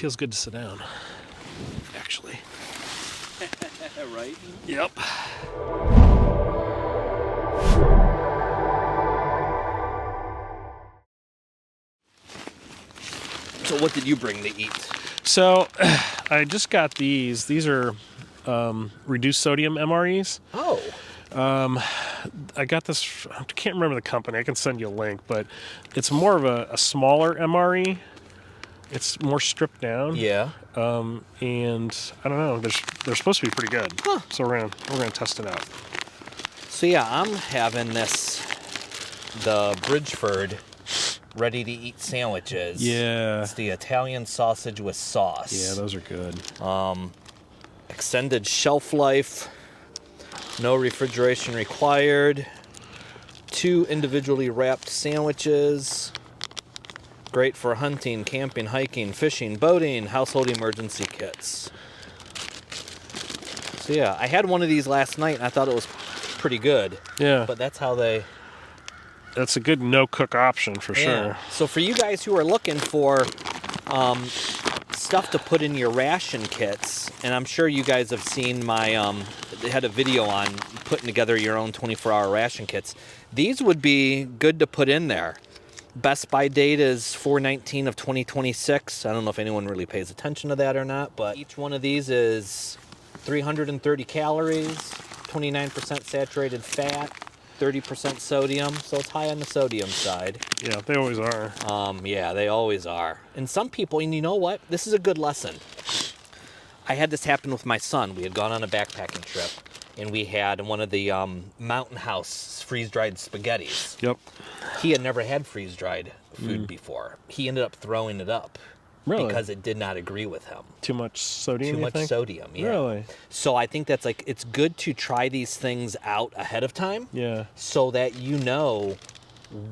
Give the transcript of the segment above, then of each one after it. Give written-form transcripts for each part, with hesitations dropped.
feels good to sit down, actually. Right? Yep. So what did you bring to eat? So I just got these. These are reduced sodium MREs. Oh. I got this, I can't remember the company. I can send you a link, but it's more of a smaller MRE. It's more stripped down. Yeah. And I don't know. They're supposed to be pretty good. Huh. So we're gonna test it out. So yeah, I'm having the Bridgeford ready-to-eat sandwiches. Yeah. It's the Italian sausage with sauce. Yeah, those are good. Extended shelf life. No refrigeration required. 2 individually wrapped sandwiches. Great for hunting, camping, hiking, fishing, boating, household emergency kits. So yeah, I had one of these last night and I thought it was pretty good. Yeah. But that's how they... That's a good no-cook option for sure. So for you guys who are looking for stuff to put in your ration kits, and I'm sure you guys have seen my, they had a video on putting together your own 24-hour ration kits. These would be good to put in there. Best by date is 4/19 of 2026. I don't know if anyone really pays attention to that or not, but each one of these is 330 calories, 29% saturated fat, 30% sodium, so it's high on the sodium side. Yeah, they always are. Yeah, they always are. And some people, and you know what? This is a good lesson. I had this happen with my son. We had gone on a backpacking trip, and we had one of the Mountain House freeze-dried spaghettis. Yep. He had never had freeze-dried food before. He ended up throwing it up. Really? Because it did not agree with him. Too much sodium, Too much think? sodium, yeah. Really? So I think that's like, it's good to try these things out ahead of time. Yeah. So that you know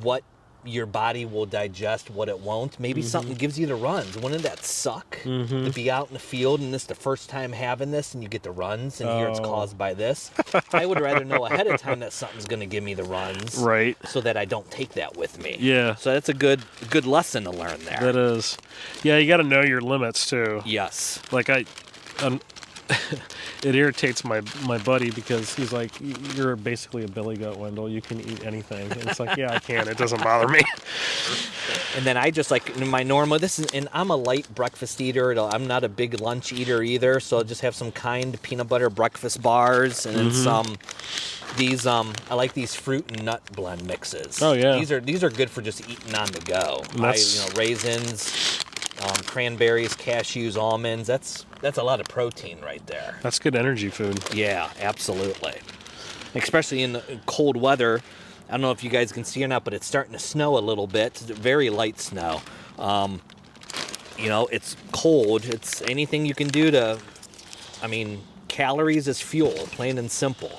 what your body will digest, what it won't. Maybe something gives you the runs. Wouldn't that suck? To be out in the field and this the first time having this and you get the runs and here it's caused by this. I would rather know ahead of time that something's going to give me the runs. Right. So that I don't take that with me. Yeah. So that's a good lesson to learn there. That is. Yeah, you got to know your limits too. Yes. Like it irritates my buddy because he's like, you're basically a billy goat, Wendell. You can eat anything. And it's like, yeah, I can. It doesn't bother me. And then I just like my normal, and I'm a light breakfast eater. I'm not a big lunch eater either. So I'll just have some kind peanut butter breakfast bars and then some, I like these fruit and nut blend mixes. Oh yeah. These are good for just eating on the go. Raisins, cranberries, cashews, almonds. That's a lot of protein right there. That's good energy food. Yeah, absolutely. Especially in cold weather. I don't know if you guys can see or not, but it's starting to snow a little bit. It's very light snow. It's cold. It's anything you can do to, calories is fuel, plain and simple.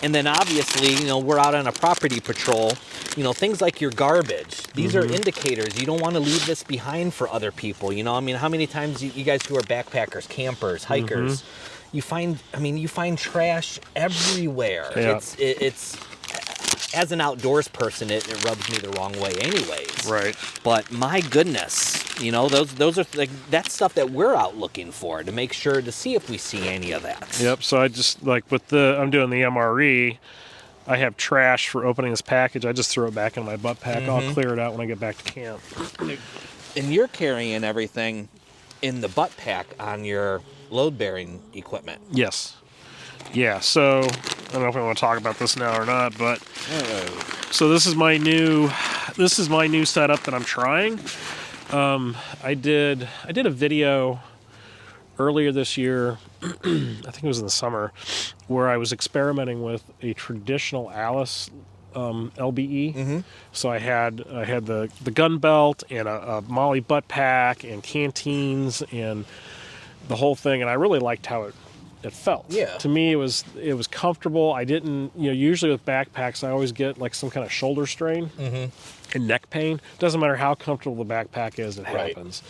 And then obviously, we're out on a property patrol. Things like your garbage. These are indicators. You don't want to leave this behind for other people. How many times you guys who are backpackers, campers, hikers, you find trash everywhere. Yeah. It's as an outdoors person, it rubs me the wrong way anyways. Right. But my goodness, those are like that's stuff that we're out looking for to make sure to see if we see any of that. Yep. So I just I'm doing the MRE. I have trash for opening this package. I just throw it back in my butt pack. I'll clear it out when I get back to camp. And you're carrying everything in the butt pack on your load-bearing equipment. Yes. Yeah, so I don't know if we want to talk about this now or not, but so this is my new setup that I'm trying. I did a video earlier this year, I think it was in the summer, where I was experimenting with a traditional Alice LBE. So I had the gun belt and a Molly butt pack and canteens and the whole thing, and I really liked how it felt. Yeah. To me, it was comfortable. I didn't, usually with backpacks, I always get like some kind of shoulder strain and neck pain. Doesn't matter how comfortable the backpack is, it happens.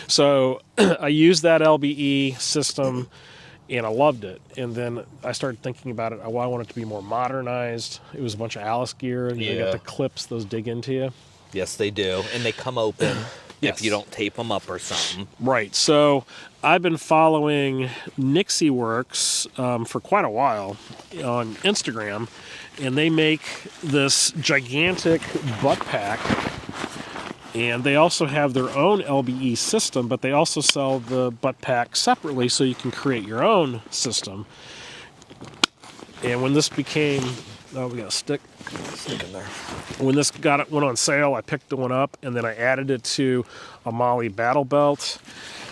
So I used that LBE system and I loved it. And then I started thinking about it. I want it to be more modernized. It was a bunch of Alice gear, and they got the clips; those dig into you. Yes, they do, and they come open. if you don't tape them up or something. Right. So I've been following Nixie Works for quite a while on Instagram, and they make this gigantic butt pack. And they also have their own LBE system, but they also sell the butt pack separately so you can create your own system. And when this became, oh, we got a stick in there. When this went on sale, I picked the one up, and then I added it to a Molly battle belt.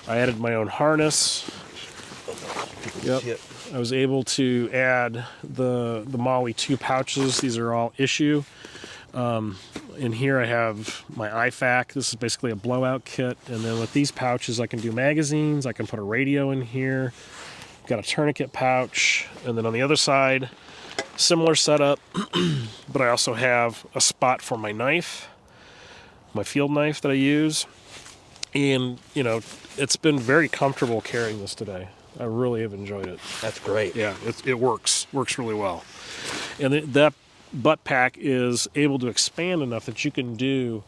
I added my own harness. Yep. I was able to add the Molly 2 pouches. These are all issue. In here I have my IFAC. This is basically a blowout kit. And then with these pouches, I can do magazines. I can put a radio in here. Got a tourniquet pouch. And then on the other side, similar setup, but I also have a spot for my knife, my field knife that I use. And, you know, it's been very comfortable carrying this today. I really have enjoyed it. That's great. Yeah, it works really well. And that butt pack is able to expand enough that you can do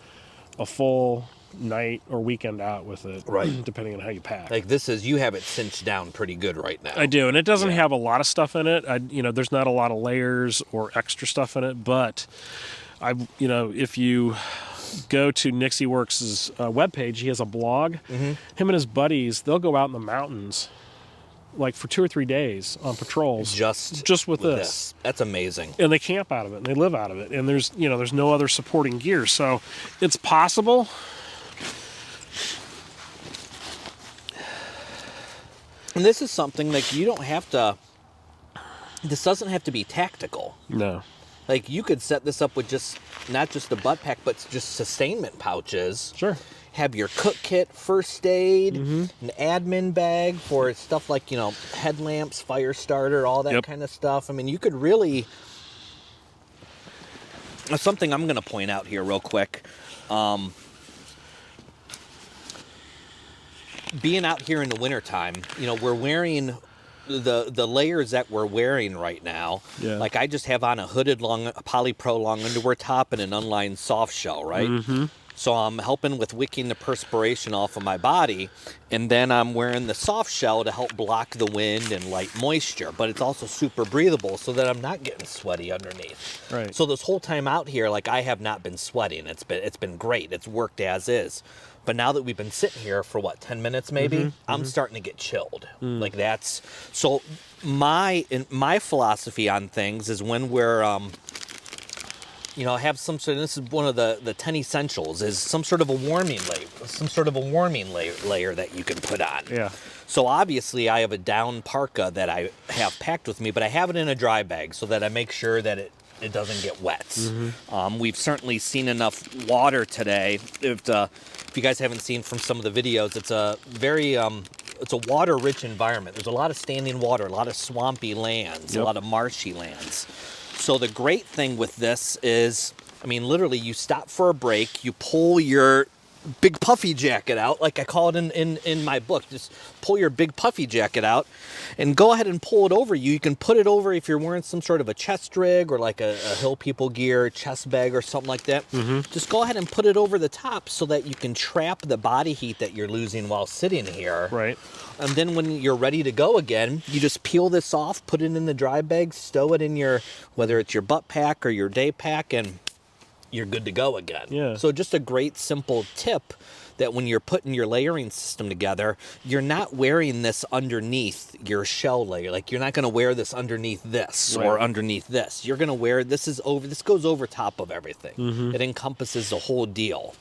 a full night or weekend out with it, right? Depending on how you pack. Like this is, you have it cinched down pretty good right now. I do, and it doesn't have a lot of stuff in it. There's not a lot of layers or extra stuff in it, but if you go to Nixie Works' webpage, he has a blog. Mm-hmm. Him and his buddies, they'll go out in the mountains like for 2 or 3 days on patrols just with this. That's amazing. And they camp out of it and they live out of it, and there's no other supporting gear, so it's possible. And this is something like you don't have to, this doesn't have to be tactical. No. Like you could set this up with just not just a butt pack, but just sustainment pouches. Sure. Have your cook kit, first aid, an admin bag for stuff like, headlamps, fire starter, all that kind of stuff. I mean, you could really... Something I'm going to point out here real quick. Being out here in the wintertime, we're wearing... The layers that we're wearing right now, like I just have on a hooded polypro long underwear top and an unlined soft shell, right? Mm-hmm. So I'm helping with wicking the perspiration off of my body, and then I'm wearing the soft shell to help block the wind and light moisture, but it's also super breathable so that I'm not getting sweaty underneath. Right. So this whole time out here, like I have not been sweating. It's been great. It's worked as is. But now that we've been sitting here for 10 minutes maybe, I'm starting to get chilled. Like that's so my philosophy on things is when we're have some sort of, this is one of the 10 essentials, is some sort of a warming layer that you can put on. Yeah. So obviously I have a down parka that I have packed with me, but I have it in a dry bag so that I make sure that it doesn't get wet. Mm-hmm. We've certainly seen enough water today. If you guys haven't seen from some of the videos, it's a very it's a water-rich environment. There's a lot of standing water, a lot of swampy lands, a lot of marshy lands. So the great thing with this is, literally you stop for a break, you pull your big puffy jacket out, like I call it in my book. Just pull your big puffy jacket out and go ahead and pull it over you. You can put it over if you're wearing some sort of a chest rig or like a Hill People gear chest bag or something like that. Mm-hmm. Just go ahead and put it over the top so that you can trap the body heat that you're losing while sitting here. Right. And then when you're ready to go again, you just peel this off, put it in the dry bag, stow it in whether it's your butt pack or your day pack, and you're good to go again. Yeah. So just a great simple tip that when you're putting your layering system together, you're not wearing this underneath your shell layer. Like you're not going to wear this underneath this or underneath this. You're going to wear this goes over top of everything. Mm-hmm. It encompasses the whole deal.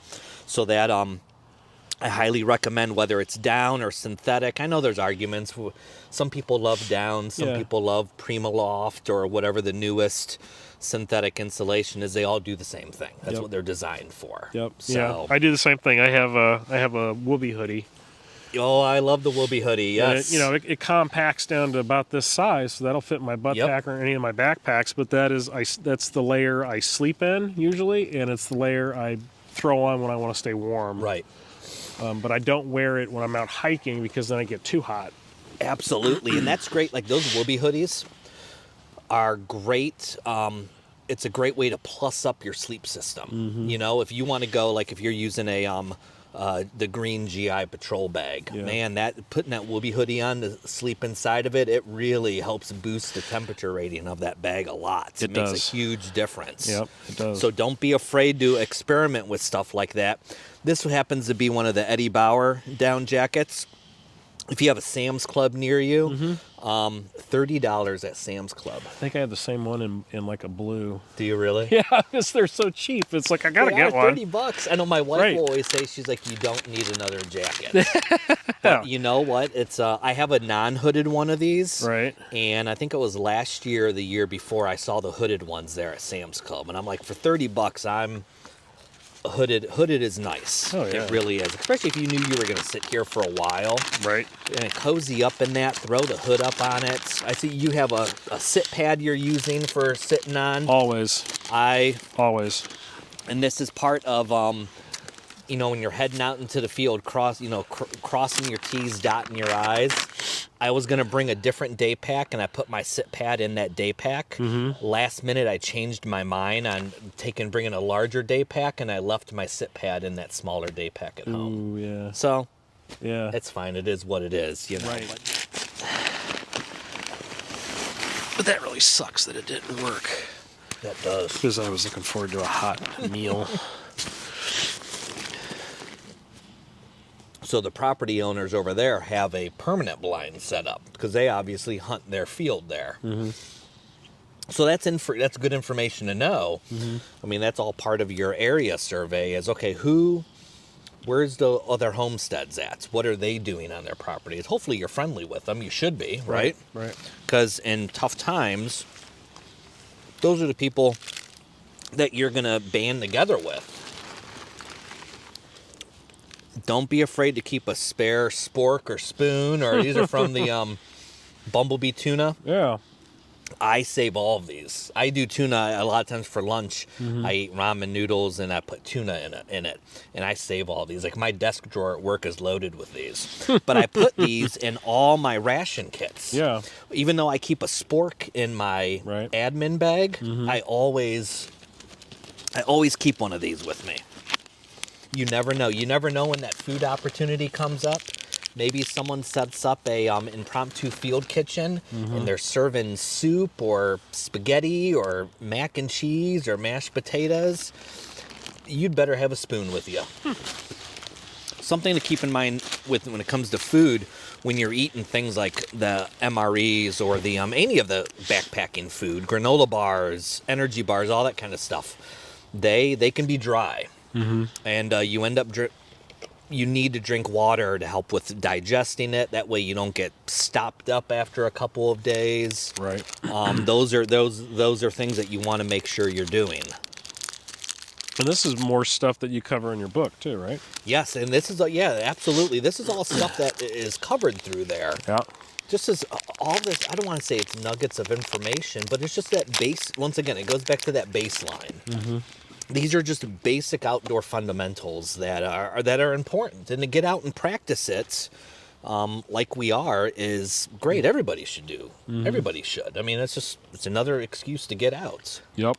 So that I highly recommend, whether it's down or synthetic. I know there's arguments. Some people love down, some people love Primaloft or whatever the newest synthetic insulation is. They all do the same thing. That's what they're designed for. Yep. So, I do the same thing. I have a Wooby hoodie. Oh, I love the Wooby hoodie. Yes. It compacts down to about this size, so that'll fit in my butt pack or any of my backpacks. But that's the layer I sleep in usually, and it's the layer I throw on when I want to stay warm. Right. But I don't wear it when I'm out hiking because then I get too hot. Absolutely, and that's great. Like those Wooby hoodies are great. It's a great way to plus up your sleep system. Mm-hmm. If you want to go, like if you're using a the green GI patrol bag. Yeah. Man, that putting that Whoopee hoodie on to sleep inside of it, it really helps boost the temperature rating of that bag a lot. It makes does. a huge difference. Yep, it does. So don't be afraid to experiment with stuff like that. This happens to be one of the Eddie Bauer down jackets. If you have a Sam's Club near you, $30 at Sam's Club. I think I have the same one in like a blue. Do you really? Yeah, because they're so cheap. It's like I gotta They get are one. $30. I know my wife Right. will always say, she's like, you don't need another jacket. But you know what? It's I have a non-hooded one of these. Right. And I think it was last year or the year before I saw the hooded ones there at Sam's Club. And I'm like, for $30, I'm hooded is nice. Oh, yeah. It really is. Especially if you knew you were going to sit here for a while. Right. And cozy up in that, throw the hood up on it. I see you have a sit pad you're using for sitting on. Always. Always. And this is part of, you know, when you're heading out into the field, crossing your T's, dotting your I's. I was going to bring a different day pack, and I put my sit pad in that day pack. Last minute, I changed my mind on bringing a larger day pack, and I left my sit pad in that smaller day pack at home. Ooh, yeah. So, Yeah. it's fine. It is what it is, you know. Right. But that really sucks that it didn't work. That does. Because I was looking forward to a hot meal. So the property owners over there have a permanent blind set up because they obviously hunt their field there. So that's good information to know. I mean, that's all part of your area survey. Is okay. Where's the other homesteads at? What are they doing on their properties? Hopefully, you're friendly with them. You should be, right? Right. Because in tough times, those are the people that you're gonna band together with. Don't be afraid to keep a spare spork or spoon, or these are from the Bumblebee tuna. Yeah. I save all of these. I do tuna a lot of times for lunch. I eat ramen noodles and I put tuna in it. And I save all these. Like my desk drawer at work is loaded with these. But I put these in all my ration kits. Yeah. Even though I keep a spork in my admin bag, I always keep one of these with me. You never know. You never know when that food opportunity comes up. Maybe someone sets up a impromptu field kitchen and they're serving soup or spaghetti or mac and cheese or mashed potatoes. You'd better have a spoon with you. Something to keep in mind when it comes to food, when you're eating things like the MREs or the any of the backpacking food, granola bars, energy bars, all that kind of stuff, they can be dry. And you end up you need to drink water to help with digesting it. That way you don't get stopped up after a couple of days. Right. Those are things that you want to make sure you're doing. And this is more stuff that you cover in your book too, right? Yes, and this is absolutely. This is all stuff that is covered through there. Yeah. Just as all this, I don't want to say it's nuggets of information, but it's just that base. Once again, it goes back to that baseline. These are just basic outdoor fundamentals that are important, and to get out and practice it, like we are, is great. Everybody should do. Everybody should. I mean, it's another excuse to get out. Yep.